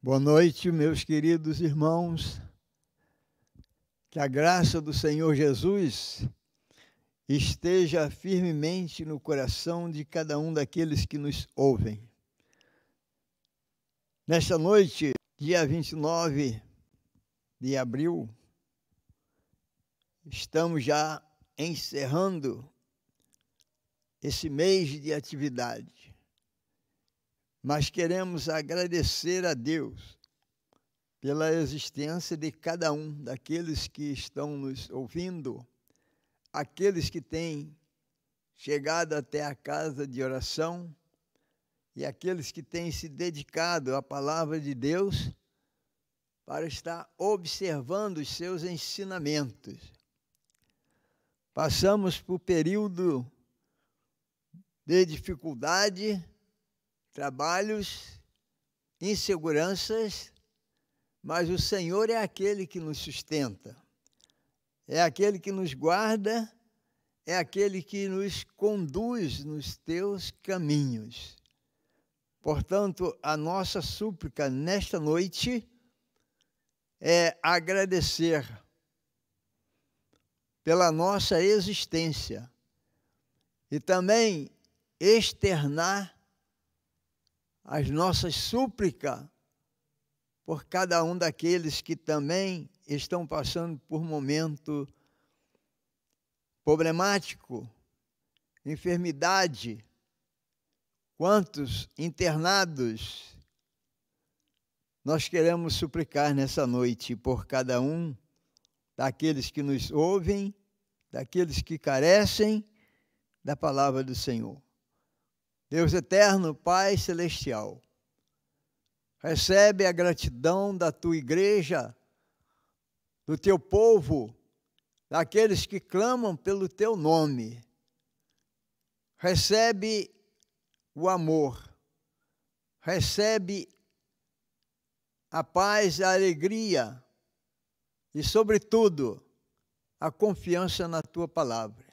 Boa noite, meus queridos irmãos. Que a graça do Senhor Jesus esteja firmemente no coração de cada um daqueles que nos ouvem. Nesta noite, dia 29 de abril, estamos já encerrando esse mês de atividade. Mas queremos agradecer a Deus pela existência de cada um daqueles que estão nos ouvindo, aqueles que têm chegado até a casa de oração e aqueles que têm se dedicado à palavra de Deus para estar observando os seus ensinamentos. Passamos por período de dificuldade, trabalhos, inseguranças, mas o Senhor é aquele que nos sustenta, é aquele que nos guarda, é aquele que nos conduz nos teus caminhos. Portanto, a nossa súplica nesta noite é agradecer pela nossa existência e também externar as nossas súplicas por cada um daqueles que também estão passando por momento problemático, enfermidade, quantos internados. Nós queremos suplicar nessa noite por cada um daqueles que nos ouvem, daqueles que carecem da palavra do Senhor. Deus eterno, Pai celestial, recebe a gratidão da tua igreja, do teu povo, daqueles que clamam pelo teu nome. Recebe o amor, recebe a paz, a alegria e, sobretudo, a confiança na tua palavra.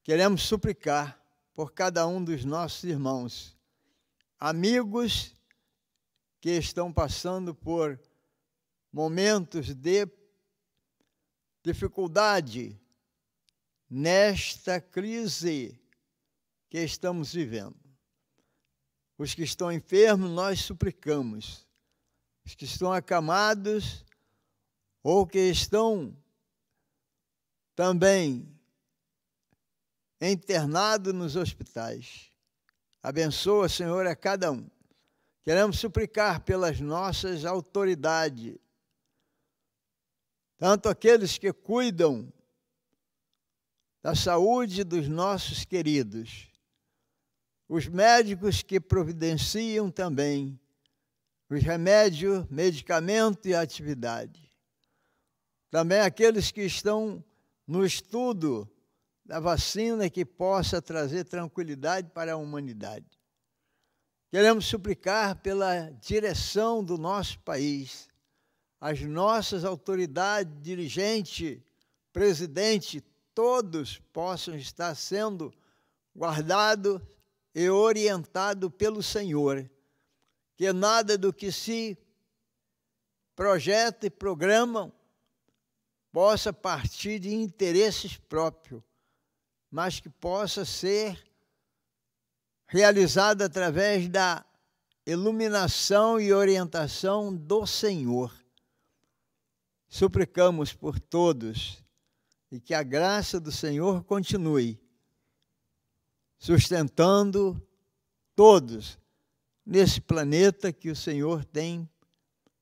Queremos suplicar por cada um dos nossos irmãos, amigos que estão passando por momentos de dificuldade nesta crise que estamos vivendo. Os que estão enfermos, nós suplicamos. Os que estão acamados ou que estão também internado nos hospitais. Abençoa, Senhor, a cada um. Queremos suplicar pelas nossas autoridades, tanto aqueles que cuidam da saúde dos nossos queridos, os médicos que providenciam também os remédios, medicamento e atividade. Também aqueles que estão no estudo da vacina que possa trazer tranquilidade para a humanidade. Queremos suplicar pela direção do nosso país, as nossas autoridades, dirigente, presidente, todos possam estar sendo guardados e orientados pelo Senhor, que nada do que se projeta e programam possa partir de interesses próprios, mas que possa ser realizado através da iluminação e orientação do Senhor. Suplicamos por todos e que a graça do Senhor continue sustentando todos nesse planeta que o Senhor tem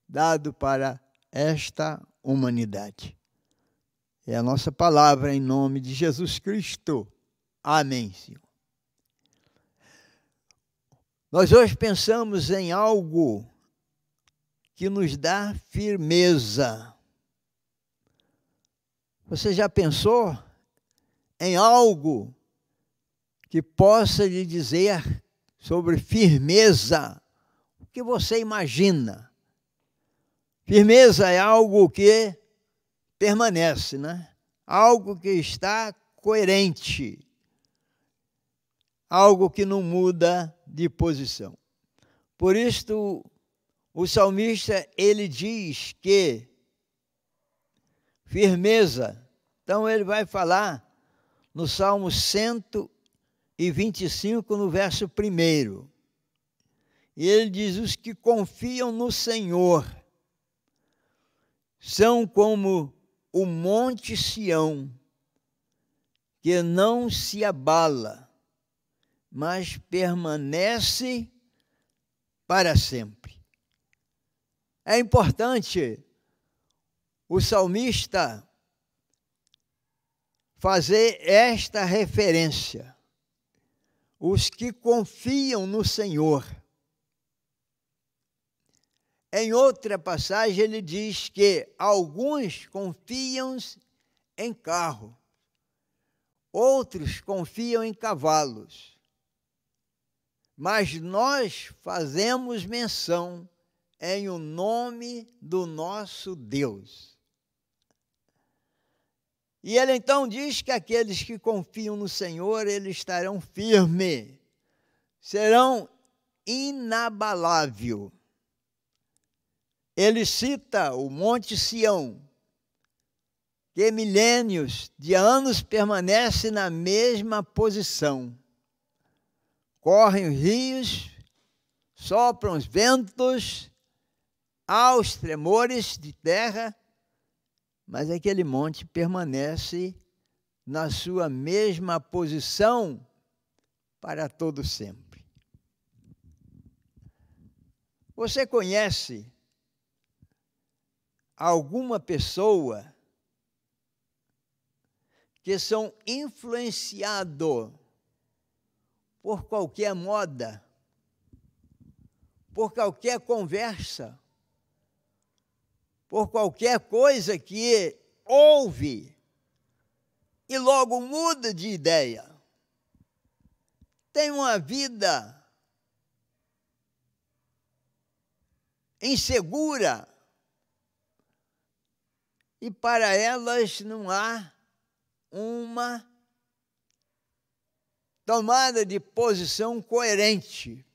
dado para esta humanidade. É a nossa palavra em nome de Jesus Cristo. Amém, Senhor. Nós hoje pensamos em algo que nos dá firmeza. Você já pensou em algo que possa lhe dizer sobre firmeza? O que você imagina? Firmeza é algo que permanece, né? Algo que está coerente, algo que não muda de posição. Por isto, o salmista, ele diz que firmeza. Então, ele vai falar no Salmo 125, no verso 1. E ele diz: os que confiam no Senhor são como o monte Sião, que não se abala, mas permanece para sempre. É importante o salmista fazer esta referência. Os que confiam no Senhor. Em outra passagem, ele diz que alguns confiam em carro, outros confiam em cavalos. Mas nós fazemos menção em o nome do nosso Deus. E ele então diz que aqueles que confiam no Senhor, eles estarão firmes, serão inabaláveis. Ele cita o Monte Sião, que milênios de anos permanece na mesma posição. Correm os rios, sopram os ventos, há os tremores de terra, mas aquele monte permanece na sua mesma posição para todo sempre. Você conhece alguma pessoa que são influenciados por qualquer moda, por qualquer conversa, por qualquer coisa que ouve e logo muda de ideia? Tem uma vida insegura e para elas não há uma tomada de posição coerente.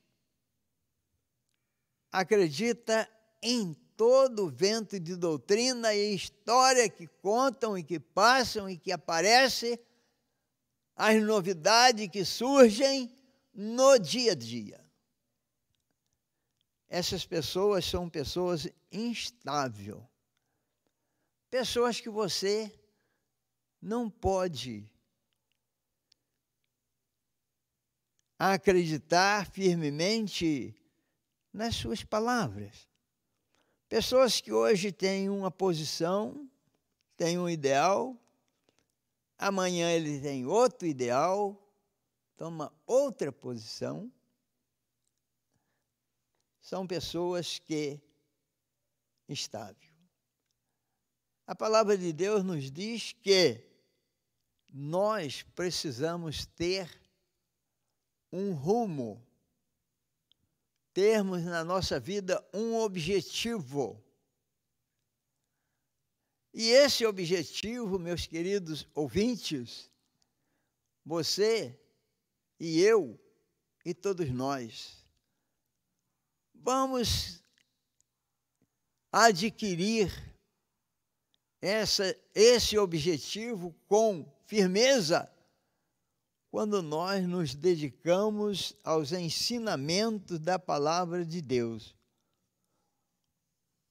Acredita em todo o vento de doutrina e história que contam e que passam e que aparecem, as novidades que surgem no dia a dia. Essas pessoas são pessoas instáveis. Pessoas que você não pode acreditar firmemente nas suas palavras. Pessoas que hoje têm uma posição, têm um ideal, amanhã ele tem outro ideal, toma outra posição. São pessoas que estáveis. A palavra de Deus nos diz que nós precisamos ter um rumo, termos na nossa vida um objetivo. E esse objetivo, meus queridos ouvintes, você e eu e todos nós, vamos adquirir esse objetivo com firmeza quando nós nos dedicamos aos ensinamentos da palavra de Deus.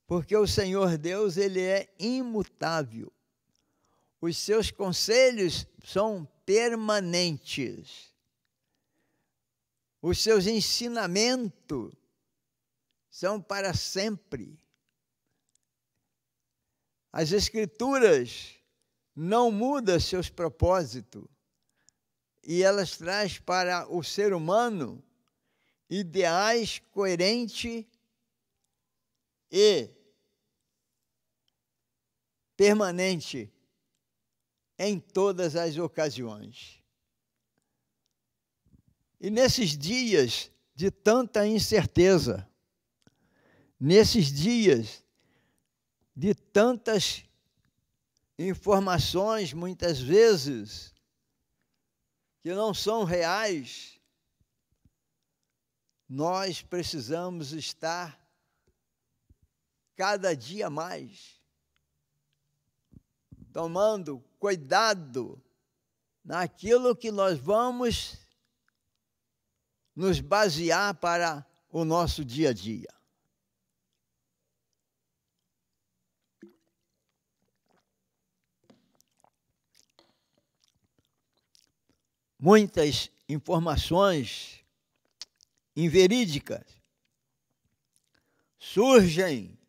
Porque o Senhor Deus, ele é imutável. Os seus conselhos são permanentes. Os seus ensinamentos são para sempre. As Escrituras não mudam seus propósitos e elas trazem para o ser humano ideais coerentes e permanentes em todas as ocasiões. E nesses dias de tanta incerteza, nesses dias de tantas informações, muitas vezes, que não são reais, nós precisamos estar cada dia mais, tomando cuidado naquilo que nós vamos nos basear para o nosso dia a dia. Muitas informações inverídicas surgem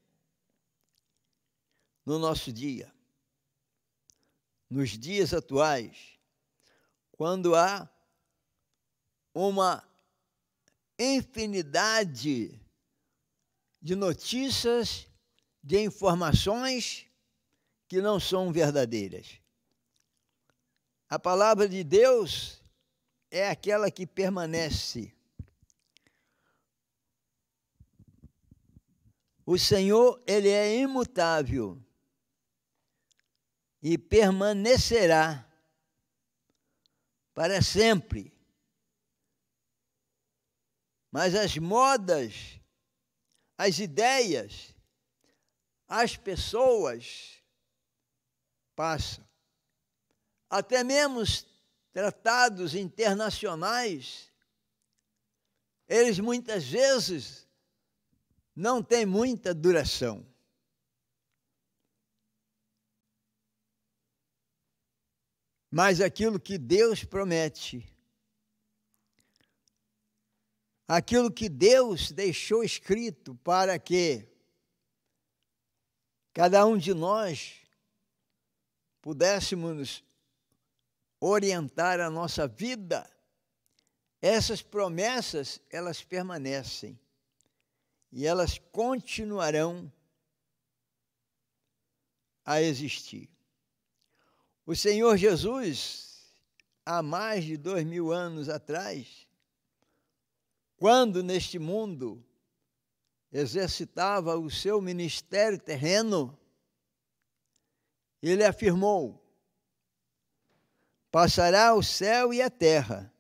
no nosso dia, nos dias atuais, quando há uma infinidade de notícias, de informações que não são verdadeiras. A palavra de Deus é aquela que permanece. O Senhor, Ele é imutável e permanecerá para sempre. Mas as modas, as ideias, as pessoas passam. Até mesmo tratados internacionais, eles muitas vezes não têm muita duração. Mas aquilo que Deus promete, aquilo que Deus deixou escrito para que cada um de nós pudéssemos orientar a nossa vida, essas promessas, elas permanecem e elas continuarão a existir. O Senhor Jesus, há mais de 2000 anos atrás, quando neste mundo exercitava o seu ministério terreno, ele afirmou: passará o céu e a terra,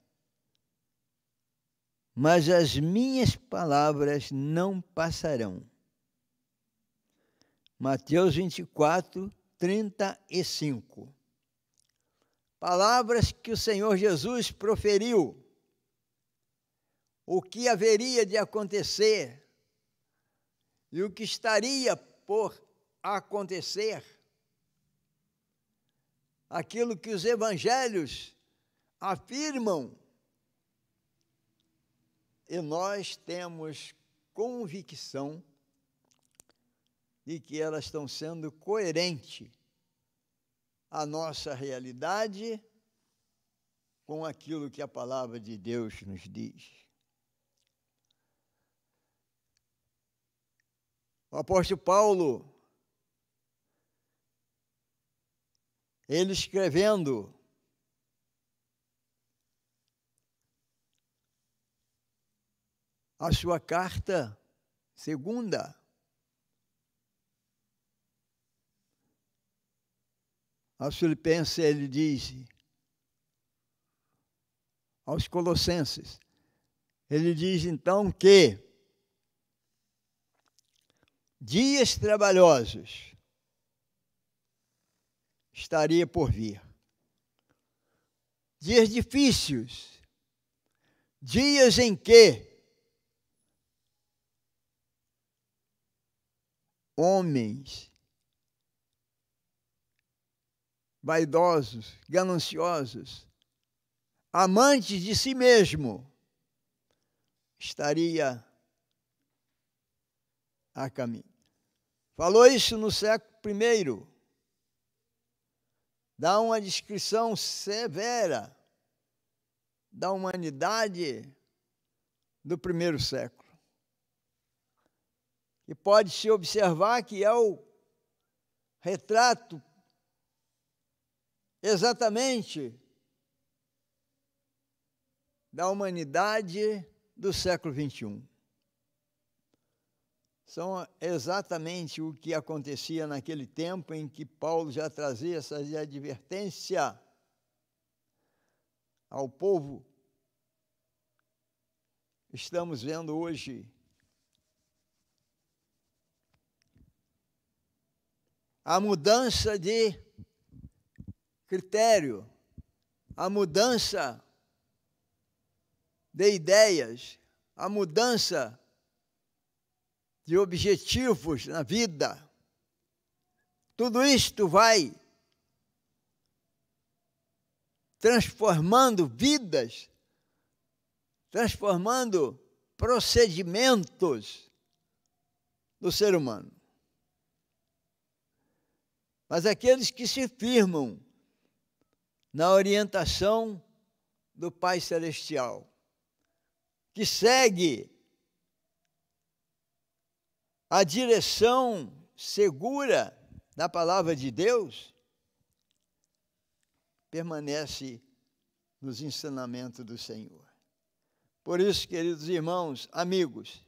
mas as minhas palavras não passarão. Mateus 24, 35. Palavras que o Senhor Jesus proferiu. O que haveria de acontecer e o que estaria por acontecer. Aquilo que os evangelhos afirmam. E nós temos convicção de que elas estão sendo coerentes à nossa realidade com aquilo que a palavra de Deus nos diz. O apóstolo Paulo, ele escrevendo a sua carta segunda, aos Filipenses, ele diz, aos Colossenses, ele diz então que dias trabalhosos estaria por vir. Dias difíceis, dias em que homens vaidosos, gananciosos, amantes de si mesmo, estaria a caminho. Falou isso no século I. Dá uma descrição severa da humanidade do primeiro século. E pode-se observar que é o retrato exatamente da humanidade do século XXI. São exatamente o que acontecia naquele tempo em que Paulo já trazia essa advertência ao povo. Estamos vendo hoje a mudança de critério, a mudança de ideias, a mudança de objetivos na vida. Tudo isto vai transformando vidas, transformando procedimentos do ser humano. Mas aqueles que se firmam na orientação do Pai Celestial, que segue a direção segura da palavra de Deus, permanece nos ensinamentos do Senhor. Por isso, queridos irmãos, amigos,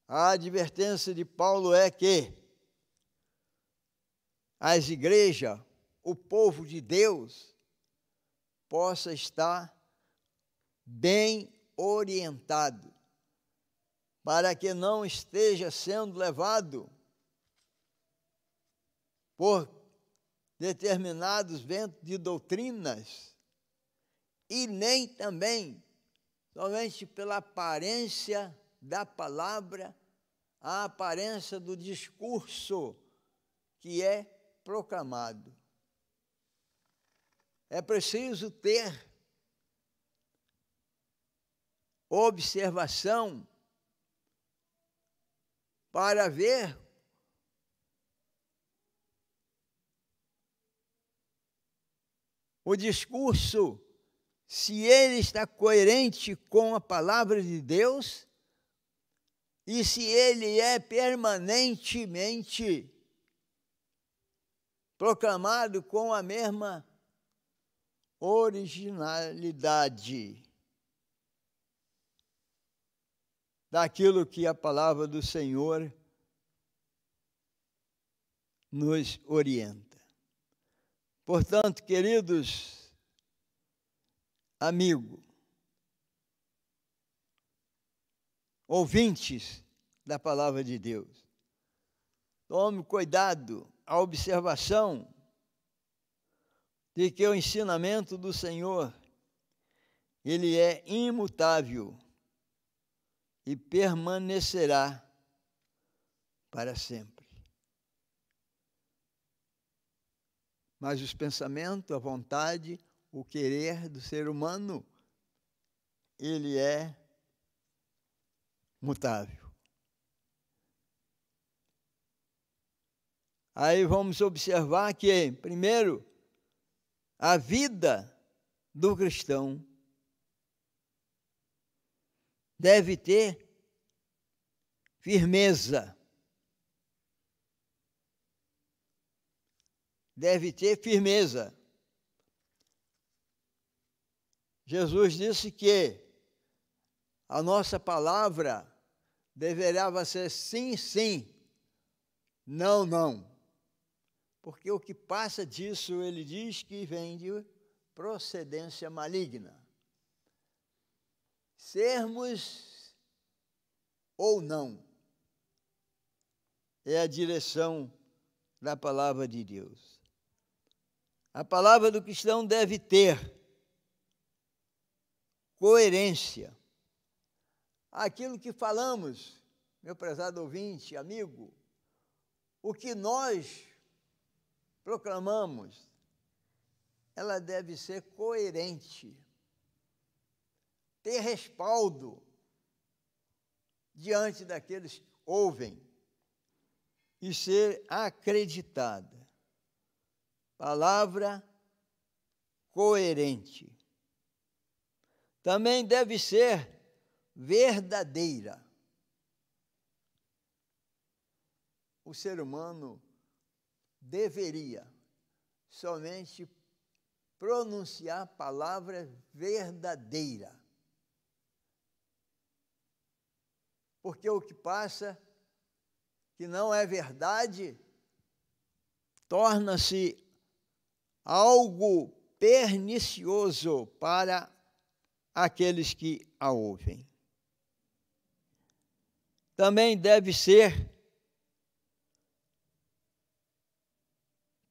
a advertência de Paulo é que as igrejas, o povo de Deus, possa estar bem orientado, para que não esteja sendo levado por determinados ventos de doutrinas, e nem também somente pela aparência da palavra, a aparência do discurso que é proclamado. É preciso ter observação para ver o discurso, se ele está coerente com a palavra de Deus e se ele é permanentemente proclamado com a mesma originalidade daquilo que a palavra do Senhor nos orienta. Portanto, queridos amigos, ouvintes da palavra de Deus, tome cuidado, a observação de que o ensinamento do Senhor, ele é imutável e permanecerá para sempre. Mas os pensamentos, a vontade, o querer do ser humano, ele é mutável. Aí vamos observar que, primeiro, a vida do cristão deve ter firmeza. Deve ter firmeza. Jesus disse que a nossa palavra deverá ser sim, sim, não, não. Porque o que passa disso, ele diz que vem de procedência maligna. Sermos ou não, é a direção da palavra de Deus. A palavra do cristão deve ter coerência. Aquilo que falamos, meu prezado ouvinte, amigo, o que nós proclamamos, ela deve ser coerente, ter respaldo diante daqueles que ouvem e ser acreditada. Palavra coerente. Também deve ser verdadeira. O ser humano deveria somente pronunciar palavra verdadeira. Porque o que passa, que não é verdade, torna-se algo pernicioso para aqueles que a ouvem. Também deve ser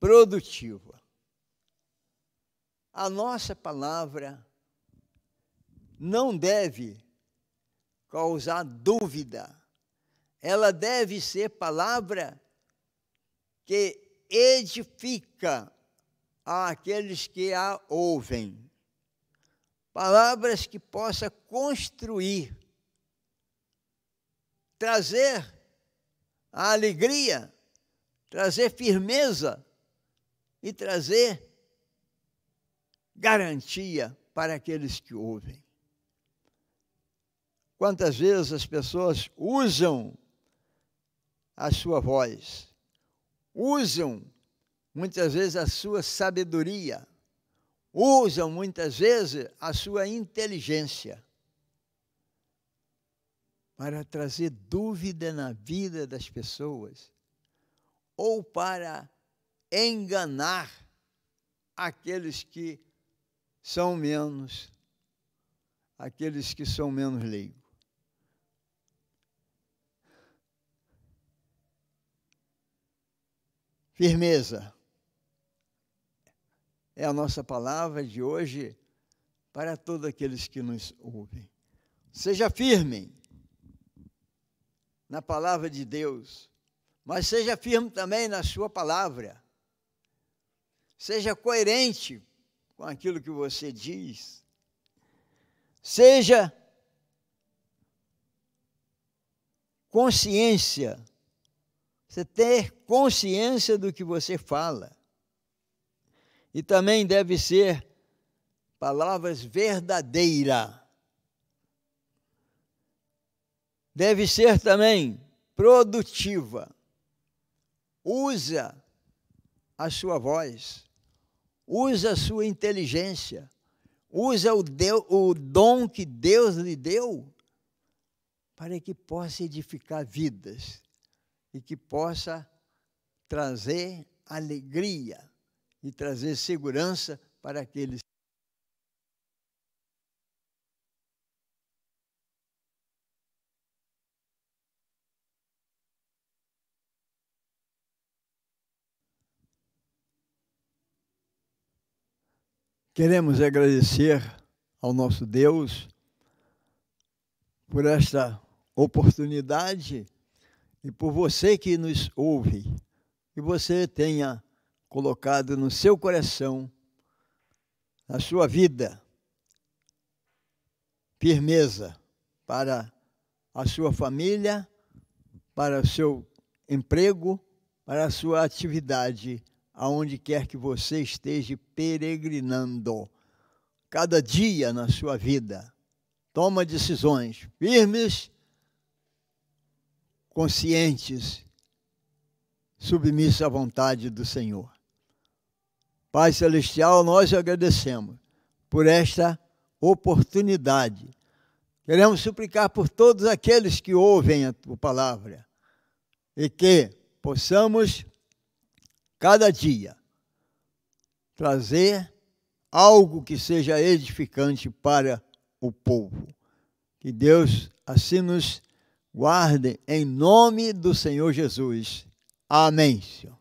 produtiva. A nossa palavra não deve causar dúvida. Ela deve ser palavra que edifica àqueles que a ouvem. Palavras que possa construir, trazer a alegria, trazer firmeza e trazer garantia para aqueles que ouvem. Quantas vezes as pessoas usam a sua voz, usam muitas vezes a sua sabedoria, usam muitas vezes a sua inteligência para trazer dúvida na vida das pessoas ou para enganar aqueles que são menos leigos. Firmeza é a nossa palavra de hoje para todos aqueles que nos ouvem. Seja firme na palavra de Deus, mas seja firme também na sua palavra. Seja coerente com aquilo que você diz. Seja consciência. Você ter consciência do que você fala. E também deve ser palavras verdadeiras. Deve ser também produtiva. Usa a sua voz. Usa a sua inteligência. Usa o dom que Deus lhe deu para que possa edificar vidas e que possa trazer alegria e trazer segurança para aqueles. Queremos agradecer ao nosso Deus por esta oportunidade e por você que nos ouve, que você tenha colocado no seu coração, na sua vida, firmeza para a sua família, para o seu emprego, para a sua atividade, aonde quer que você esteja peregrinando. Cada dia na sua vida, toma decisões firmes, conscientes, submissos à vontade do Senhor. Pai Celestial, nós agradecemos por esta oportunidade. Queremos suplicar por todos aqueles que ouvem a Tua palavra e que possamos, cada dia, trazer algo que seja edificante para o povo. Que Deus assim nos guarde em nome do Senhor Jesus. Amém, Senhor.